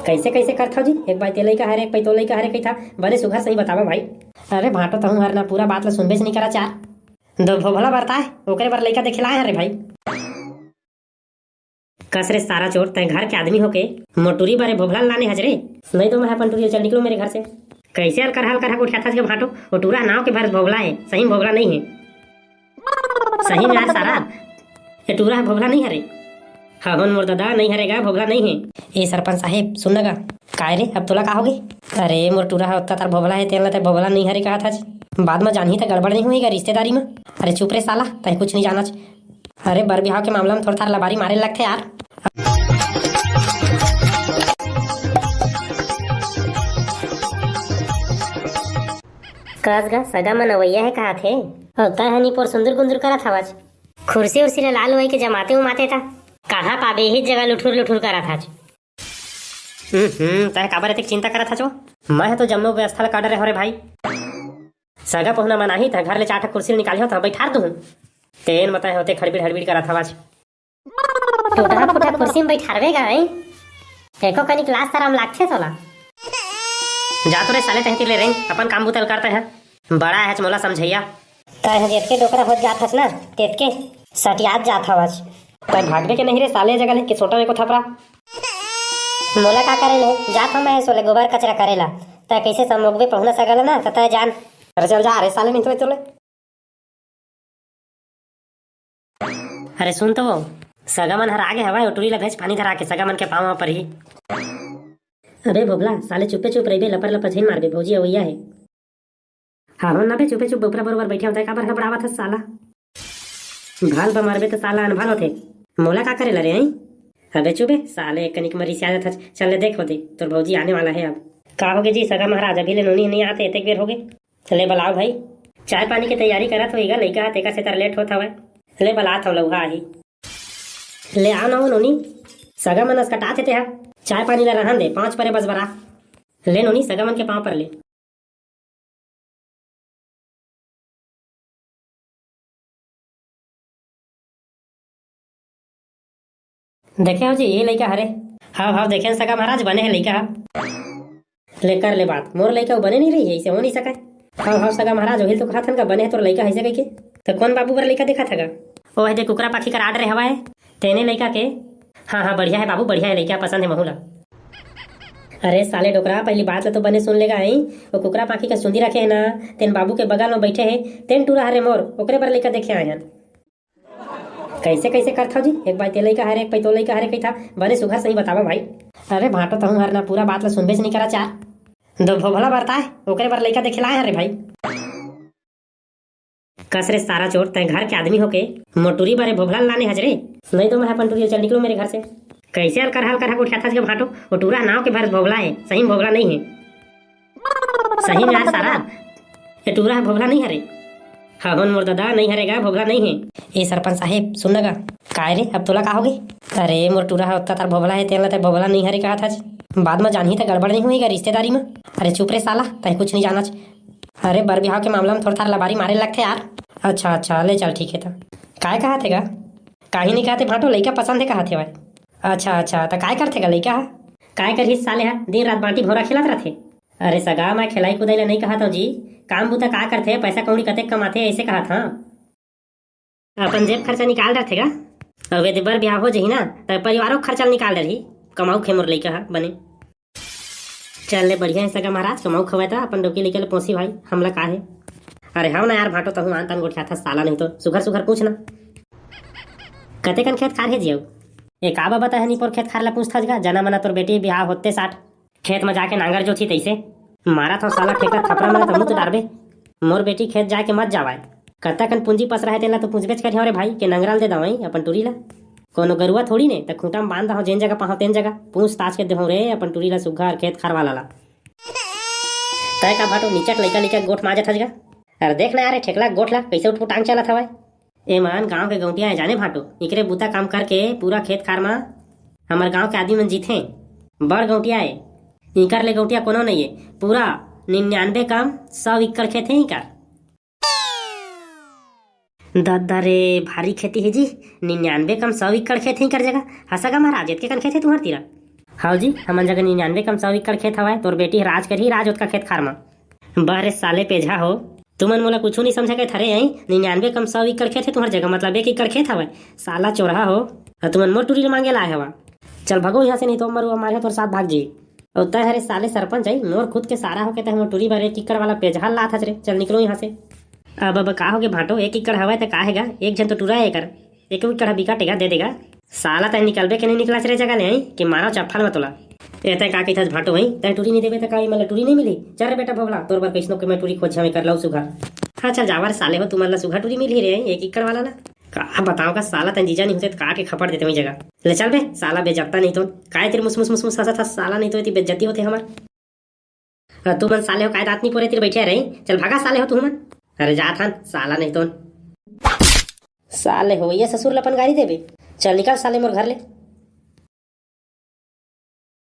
कैसे कैसे करथव जी? एक बार तेलई का हरे एक बार तोलई का हरे कही था बने सुघर सही बतावा भाई। अरे भाटो तहूँ हर ना पूरा बात ला सुनबेच नहीं करा चार दो भोभला बरता है ओकरे बर लइका देखे लाए हरे भाई। कस रे सारा चोर तय घर के आदमी होके मोटूरी बारे भोभला लाने हजरे नहीं तो मैं अपन टूरी चल निकलो मेरे घर से। कैसे हल कर उठा था भाटो वो टूरा नाव के भर भोभला है सही भोभला नहीं है। सही में यार सारा ये टूरा है भोभला नहीं हरे। हाँ मोर दादा नहीं हरेगा भोभला नहीं है। ए सरपंच साहेब सुन लगा काय रे अब तोला का होगे? अरे मोर टूरा है उतना तार भोभला है तेल भोभला नहीं हरे कहा था बाद में जानही तो गड़बड़ नहीं हुई रिश्तेदारी में। अरे चुप रे साला तय कुछ नहीं जाना। अरे बर बिहाव के मामला में थोड़ा थार लबारी मारे लगते यार। कस गा सगा मनवैया है कहा थे तय हनी पर सुंदर गुंदर करा था आज कुर्सी उर्सी ला लाल वही के जमाते उमाते था कहा पाबे ही जगह लुठुर लुठुर करा था। तय काबर इतनी चिंता करा था जो मैं तो जम्मू व्यवस्था काट रहे हो रे भाई। सगा पहुना मना ही था घर ले चाटा कुर्सी निकाली हो तो बैठा दूं तेन मत होते खड़बीड़ हड़बीड़ करा था आज। टूटा फूटा कुर्सी में बैठावेगा एको कनी क्लास आराम लागथे तोला। जा तो रे साले तहती ले रही अपन काम बुतल करते हैं बड़ा है मोला समझैया। तय जेतके डोकरा हो जात हस ना तेतके सटियात जात हवस तय भागने के नहीं रे साले जगह ले कि छोटा में को थपरा मोला का करे ले जात हम सोले गोबर कचरा करेला तय कैसे समोगबे पहुना सगल ना तय जान। अरे चल जा रे साले नहीं तो तोले। अरे सुन तो वो सगा मन हर आगे हवा टूरी ला भेज पानी धरा के सगा मन के पाँव पर ही। अबे भोबला साले चुपे चुप रही लपर लपर झीन मार बे भौजी अवैया है। हाँ हो ना बे चुपे चुप बपरा बरोबर बैठे होता है काबर घबरावत है साला भाल बा मारबे तो साला अनभाल होते मोला का करे लरे हैं। अबे चुपे साले कनिक मरी से आदत है चल देख होते तोर भौजी आने वाला है अब। का होगे जी सगा महाराज अभी ले नोनी नहीं आते एक बेर होगे चले बलाओ भाई चाय पानी की तैयारी करत होएगा लइका तेका से तर लेट होता है ले बलात हो लउहा ही ले आओ ना नोनी सगा मनस कटा थे चाय पानी ला रहन दे 5 परे बस बरा ले नोनी सगा मन के पाँव पर ले। देखे हो जी ये लइका हरे हाँ देखे सगा महाराज बने है लइका ले कर ले बात मोर लइका बने नहीं रही है इसे हो नहीं सका। हाँ सगा महाराज वही तो कहा था का बने तो लइका ऐसे कह के तो कौन बाबू बर लइका देखा था ओ है कुकरा पाखी कर आड रहे हवा है तेने लइका के। हाँ बढ़िया है बाबू बढ़िया है लइका पसंद है महूला। अरे साले डोकरा पहली बात तो बने सुन लेगा आई वो कुकरा पाखी का सुंदी रखे है ना तेन बाबू के बगल में बैठे है तेन टूरा हरे मोर ओकरे बर लइका देखे आए हैं। कैसे कैसे करथव जी? एक बार तेलई का हरे एक बार तोलई का हरे कही था बने सुघर सही बतावा भाई। अरे भाटो तहूँ हर ना पूरा बात ला सुनबेच नहीं करा चार दो भोभला बरता है ओकरे बर लइका देखे लाए हरे भाई। कस रे सारा चोर तय घर के आदमी होके मोटूरी बारे भोभला लाने हजरे नहीं तो मैं अपन टूरी चल निकलो मेरे घर से। कैसे हल कर उठा था भाटो वो टूरा नाव के भर भोभला है सही भोभला नहीं है। सही में यार सारा ये टूरा है भोभला नहीं हरे। हाँ मोर दादा नहीं हरेगा भोभला नहीं है। ए सरपंच साहेब सुन लगा काय रे अब तोला का होगे? अरे मोर टूरा है उतना तार भोभला है तेल भोभला नहीं हरे कहा था बाद में जानही तो गड़बड़ नहीं हुई रिश्तेदारी में। अरे चुप रे साला तय कुछ नहीं जाना। अरे बर बिहाव के मामला में थोड़ा थार लबारी मारे लगते यार। अच्छा ले चल ठीक है था काय कहा थे काही नहीं कहते भाटो लइका पसंद है कहा थे भाई। अच्छा तो काय करते लइका काय कर साले है दिन रात बाटी भोरा खिलात रहते। अरे सगा मैं खिलाई कुदाई नहीं कहा था जी काम बुता का करते पैसा कौड़ी कते कमाते ऐसे कहा था अपन जेब खर्चा निकाल रहे थे का अब यदि बर ब्याह हो जाही ना तो परिवारों खर्चा निकाल रही कमाऊ खे मोर लइका बने चल ले बढ़िया है सगा महाराज कमाऊ खवाता अपन डोकी लेके पहुंची भाई हमला का है। अरे हाँ ना यार भाटो तहूँ आन तन गोठिया था साला नहीं तो सुघर पूछना कते कन खेत खार है जियो एक आबा बता है नहीं पर खेत खार ला पूछता जगा जना मना तोर बेटी ब्याह होते 60 खेत में जाके नांगर जो थी तैसे मारा था साला ठेका थपरा में तो मुँह तो डारबे मोर बेटी खेत जाके मत जावाए कत्ता कन पूंजी पस रहे तेला तो पूछबेच कर अरे भाई के नंगराल दे दवाई अपन टूरी ला कोनो गरुआ थोड़ी ने तो खूंटा में बांध दहो जेन जगह पाहो तेन जगह पूछ ताछ के देहो रे अपन टूरी ला सुघर खेत खार वाला ला तय का भाटो नीचट लइका गोठ माजत हजगा। अरे देख ना यार ठेकला गोठ ला कैसे उठ टांग चला था ए मान गाँव के गौटिया है जाने भाटो इकरे बूता काम करके पूरा खेत खार में हमारे गाँव के आदमी मन जीते बड़ गौटिया है इकर ले गौटिया कोनो नहीं है पूरा 99 काम 100 एकड़ खेत है इकर। दादा रे भारी खेती है जी 99 कम 100 एकड़ खेत है कर जगह हसगा महाराज के कन खेत है तुम्हार तीरा। हाँ जी, हमन जगह 99 कम 100 एकड़ खेत हवाए, तोर बेटी राज करही राज ओतका खेत खार मा। बारे साले पेझा हो, तुमन मोला कुछ नहीं समझा के थरे आई। 99 कम 100 एकड़ खेत है तुम्हार जगह, मतलब 1 एकड़ खेत हवाए। साला चोरहा हो, तुमन मोर टूरी मांगे लाए हवा। चल भगो यहाँ से, नहीं तो मरुआ मारे तोर साथ भाग जी। और तय हरे साले सरपंच आई, मोर खुद के सारा होके तय मोर टूरी बारे 1 एकड़ वाला पेझा लात हजरे। चल निकलो यहाँ से। अब का हो गए भाटो, 1 एकड़ हवा तो का हैगा, एक जन तो टूरा है कर, 1 एकड़ बिकाटेगा दे देगा। साला तय निकलबे के नहीं निकला रे जगह ले आई कि मारो चप्पल में तोला। एते का की थस भाटो वही तय टूरी नहीं देबे त काई मतलब टूरी नहीं मिली। चल रे बेटा भोगला, तोर बर कैसनो के मैं टूरी खोज में कर लाऊ सुघा। हाँ चल जावर साले हो, तुम्हारा सुघा टूरी मिली रे 1 एकड़ वाला ना। का बताओ का साला तन जीजा नहीं होते तो काट के खपड़ देते वही जगह। ले चल बे साला बेजत्ता नहीं तो काय तेरे मुस मुस मुस मुस हंसत हंस साला, नहीं तो इतनी बेइज्जती होते हमार। तू मन साले हो काय दांत नहीं पोरे तेरे बैठे रही। चल भागा साले हो तू मन। अरे जा थान साला नहीं तो साले हो ये ससुर लपन गाड़ी देबे। चल निकल साले मोर घर ले।